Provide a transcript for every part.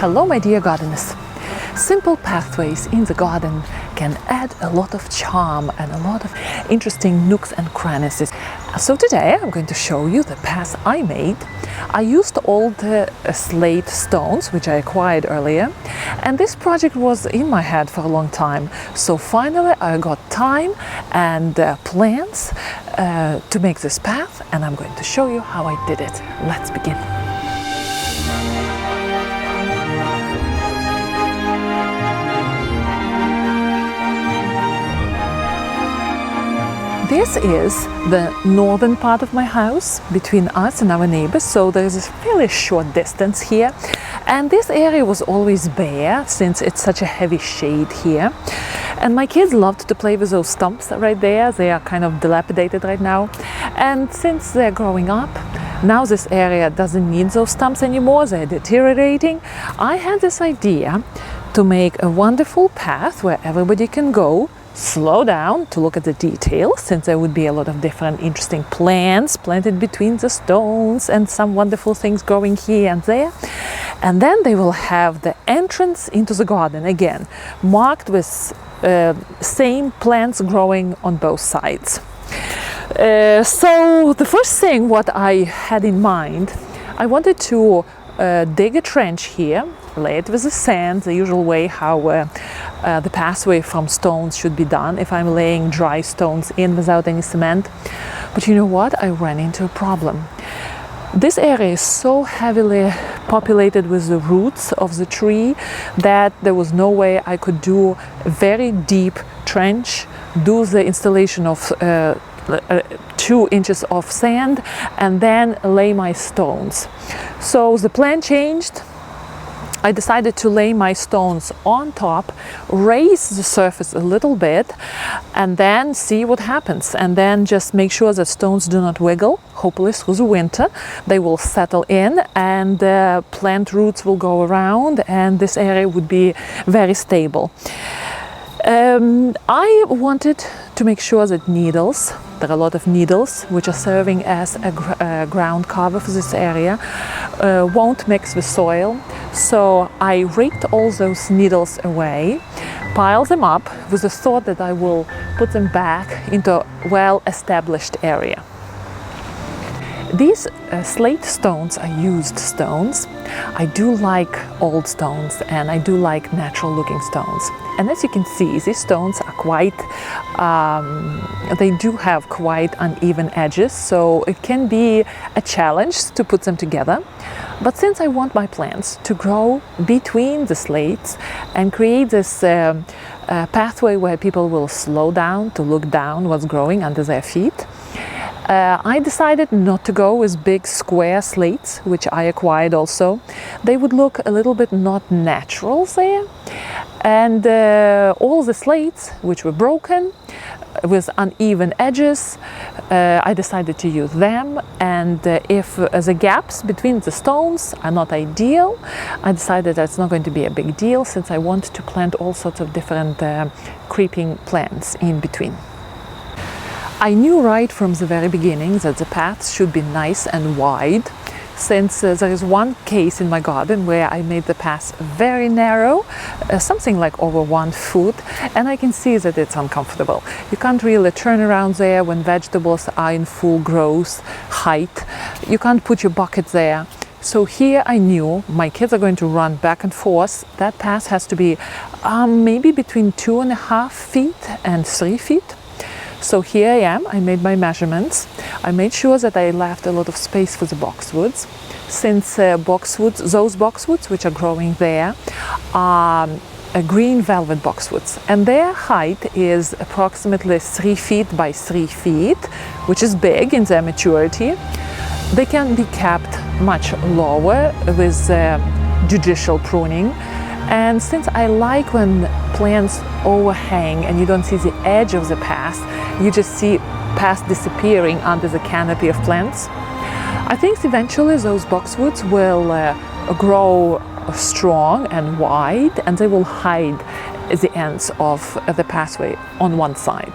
Hello my dear gardeners! Simple pathways in the garden can add a lot of charm and a lot of interesting nooks and crannies. So today I'm going to show you the path I made. I used old slate stones which I acquired earlier, and this project was in my head for a long time. So finally I got time and plans to make this path, and I'm going to show you how I did it. Let's begin. This is the northern part of my house between us and our neighbors, so there is a fairly short distance here, and this area was always bare since it's such a heavy shade here. And my kids loved to play with those stumps right there. They are kind of dilapidated right now, and since they're growing up, now this area doesn't need those stumps anymore, they're deteriorating. I had this idea to make a wonderful path where everybody can go, slow down to look at the details, since there would be a lot of different interesting plants planted between the stones and some wonderful things growing here and there. And then they will have the entrance into the garden again, marked with same plants growing on both sides. So the first thing what I had in mind, I wanted to dig a trench here, lay it with the sand, the usual way how the pathway from stones should be done if I'm laying dry stones in without any cement. But you know what? I ran into a problem. This area is so heavily populated with the roots of the tree that there was no way I could do a very deep trench, do the installation of 2 inches of sand, and then lay my stones. So the plan changed. I decided to lay my stones on top, raise the surface a little bit, and then see what happens. And then just make sure that stones do not wiggle. Hopefully through the winter they will settle in, and plant roots will go around, and this area would be very stable. I wanted to make sure that needles, there are a lot of needles which are serving as a ground cover for this area, won't mix with soil. So I raked all those needles away, piled them up with the thought that I will put them back into a well-established area. These slate stones are used stones. I do like old stones, and I do like natural looking stones. And as you can see, these stones are quite, they do have quite uneven edges, so it can be a challenge to put them together. But since I want my plants to grow between the slates and create this pathway where people will slow down to look down what's growing under their feet, I decided not to go with big square slates, which I acquired also. They would look a little bit not natural there. And all the slates which were broken with uneven edges, I decided to use them. And if the gaps between the stones are not ideal, I decided that's not going to be a big deal, since I want to plant all sorts of different creeping plants in between. I knew right from the very beginning that the paths should be nice and wide, since there is one case in my garden where I made the path very narrow, something like over 1 foot, and I can see that it's uncomfortable. You can't really turn around there when vegetables are in full growth height. You can't put your bucket there. So here I knew my kids are going to run back and forth. That path has to be maybe between 2.5 feet and 3 feet. So here I am, I made my measurements. I made sure that I left a lot of space for the boxwoods, since those boxwoods which are growing there are green velvet boxwoods, and their height is approximately 3 feet by 3 feet, which is big in their maturity. They can be kept much lower with judicial pruning. And since I like when plants overhang and you don't see the edge of the path, you just see path disappearing under the canopy of plants, I think eventually those boxwoods will grow strong and wide, and they will hide the ends of the pathway on one side.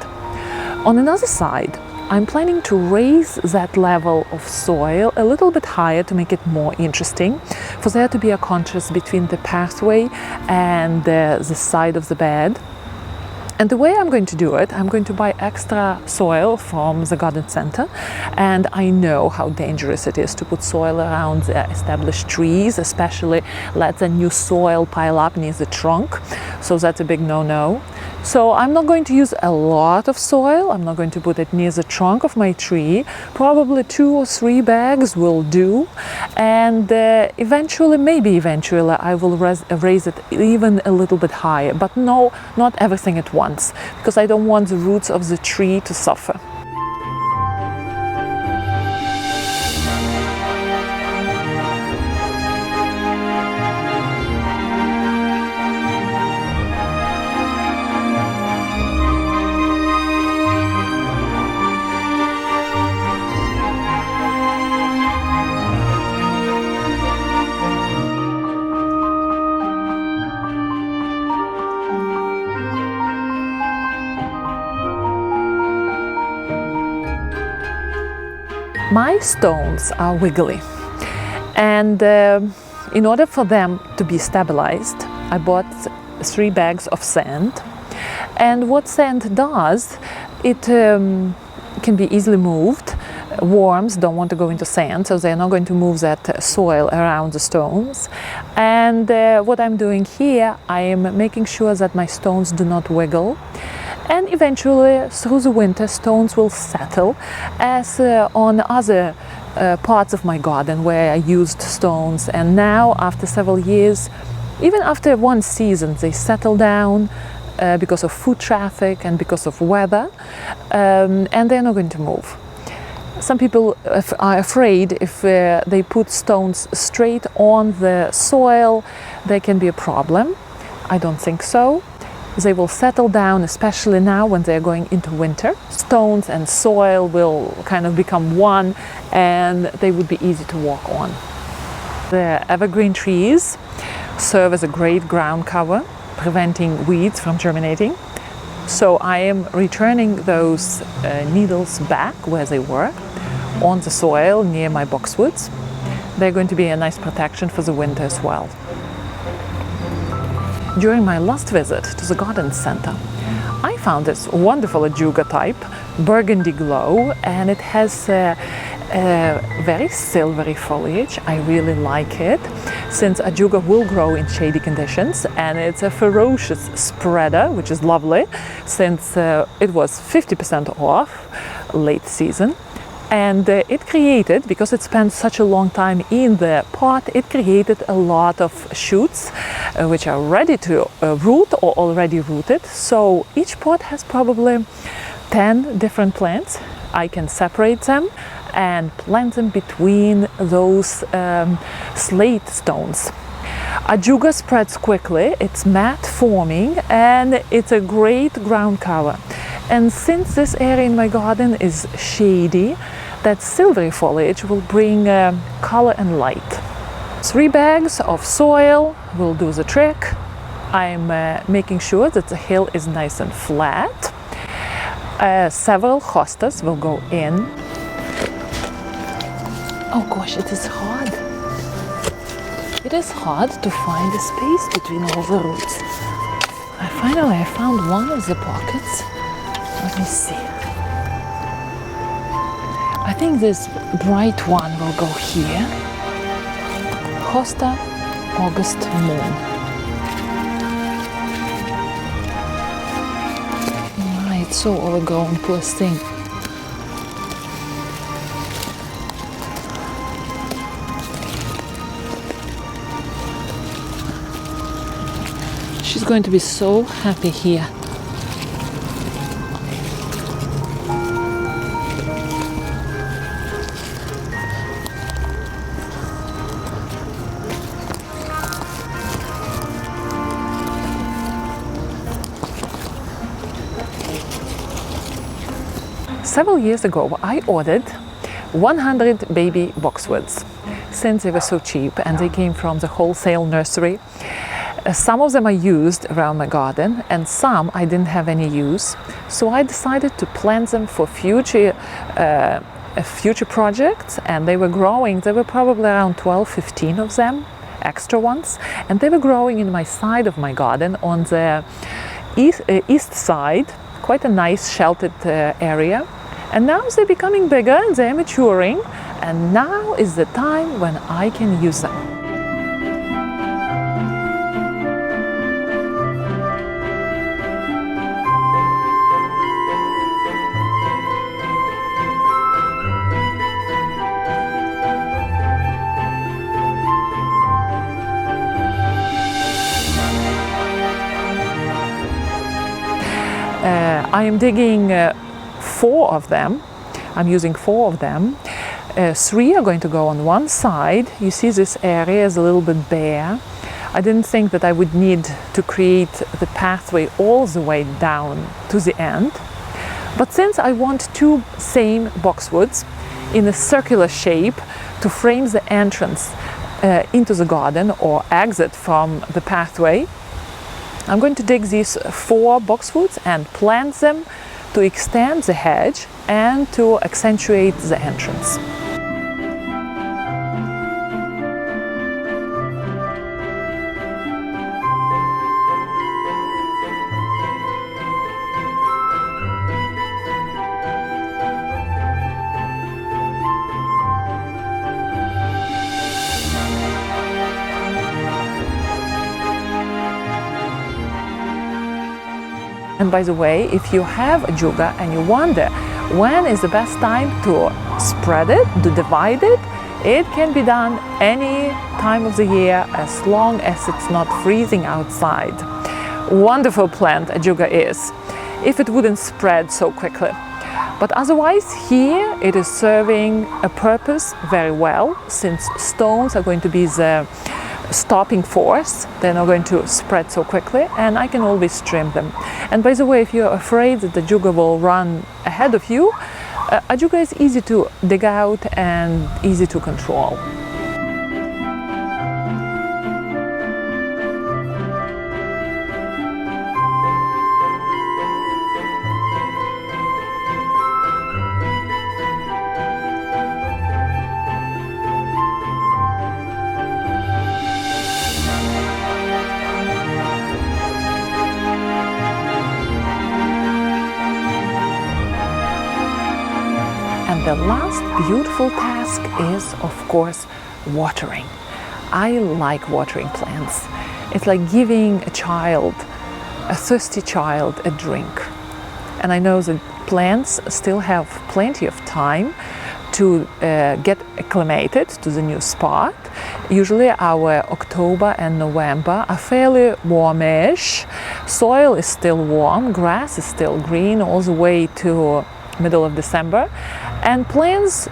On another side, I'm planning to raise that level of soil a little bit higher to make it more interesting, for there to be a contrast between the pathway and the side of the bed. And the way I'm going to do it, I'm going to buy extra soil from the garden center. And I know how dangerous it is to put soil around the established trees, especially let the new soil pile up near the trunk. So that's a big no-no. So I'm not going to use a lot of soil. I'm not going to put it near the trunk of my tree. Probably 2 or 3 bags will do. And eventually, maybe eventually, I will raise it even a little bit higher. But no, not everything at once, because I don't want the roots of the tree to suffer. My stones are wiggly, and in order for them to be stabilized, I bought 3 bags of sand. And what sand does, it can be easily moved. Worms don't want to go into sand, so they're not going to move that soil around the stones. And what I'm doing here, I am making sure that my stones do not wiggle. And eventually, through the winter, stones will settle, as on other parts of my garden where I used stones. And now, after several years, even after one season, they settle down because of foot traffic and because of weather, and they're not going to move. Some people are afraid if they put stones straight on the soil, there can be a problem. I don't think so. They will settle down, especially now when they're going into winter. Stones and soil will kind of become one, and they would be easy to walk on. The evergreen trees serve as a great ground cover, preventing weeds from germinating. So I am returning those needles back where they were, on the soil near my boxwoods. They're going to be a nice protection for the winter as well. During my last visit to the garden center, I found this wonderful ajuga type, burgundy glow, and it has a very silvery foliage. I really like it, since ajuga will grow in shady conditions, and it's a ferocious spreader, which is lovely, since it was 50% off late season. And it created, because it spent such a long time in the pot, it created a lot of shoots which are ready to root or already rooted. So each pot has probably 10 different plants. I can separate them and plant them between those slate stones. Ajuga spreads quickly, it's mat forming, and it's a great ground cover. And since this area in my garden is shady, that silvery foliage will bring color and light. 3 bags of soil will do the trick. I'm making sure that the hill is nice and flat. Several hostas will go in. Oh gosh, it is hard. It is hard to find a space between all the roots. Finally I found one of the pockets. Let me see. I think this bright one will go here. Hosta August Moon. It's so overgrown, poor thing. She's going to be so happy here. Several years ago, I ordered 100 baby boxwoods, since they were so cheap and they came from the wholesale nursery. Some of them I used around my garden, and some I didn't have any use. So I decided to plant them for future projects, and they were growing. There were probably around 12-15 of them, extra ones, and they were growing in my side of my garden on the east side, quite a nice sheltered area. And now they're becoming bigger and they're maturing, and now is the time when I can use them. I am digging 4 of them. I'm using 4 of them. 3 are going to go on one side. You see this area is a little bit bare. I didn't think that I would need to create the pathway all the way down to the end. But since I want 2 same boxwoods in a circular shape to frame the entrance into the garden or exit from the pathway, I'm going to dig these 4 boxwoods and plant them to extend the hedge and to accentuate the entrance. And by the way, if you have a juga and you wonder when is the best time to spread it, to divide it, it can be done any time of the year as long as it's not freezing outside. Wonderful plant a juga is, if it wouldn't spread so quickly. But otherwise here it is serving a purpose very well, since stones are going to be the stopping force. They're not going to spread so quickly, and I can always trim them. And by the way, if you're afraid that the juga will run ahead of you, a juga is easy to dig out and easy to control. And the last beautiful task is, of course, watering. I like watering plants. It's like giving a thirsty child, a drink. And I know that plants still have plenty of time to get acclimated to the new spot. Usually our October and November are fairly warmish. Soil is still warm, grass is still green all the way to middle of December, and plants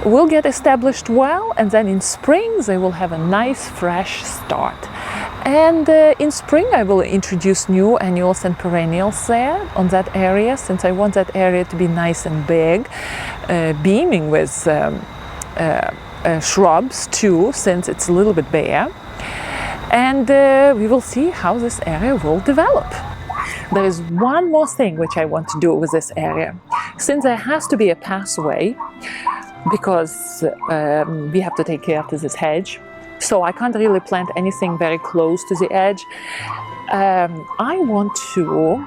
will get established well, and then in spring they will have a nice fresh start. And in spring I will introduce new annuals and perennials there on that area, since I want that area to be nice and big, beaming with shrubs too, since it's a little bit bare. And we will see how this area will develop. There is one more thing which I want to do with this area. Since there has to be a pathway, because we have to take care of this hedge, so I can't really plant anything very close to the edge. I want to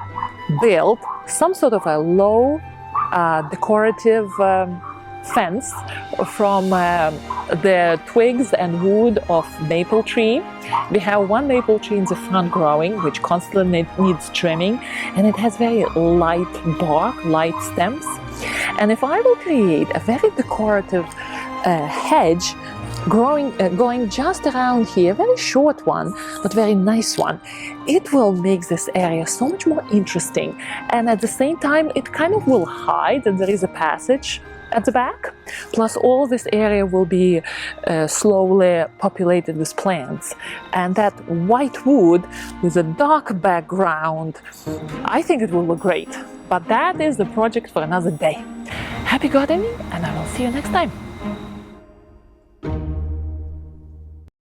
build some sort of a low decorative fence from the twigs and wood of maple tree. We have one maple tree in the front growing, which constantly needs trimming, and it has very light bark, light stems. And if I will create a very decorative hedge going just around here, very short one, but very nice one, it will make this area so much more interesting. And at the same time, it kind of will hide that there is a passage at the back. Plus all this area will be slowly populated with plants. And that white wood with a dark background, I think it will look great. But that is the project for another day. Happy gardening, and I will see you next time.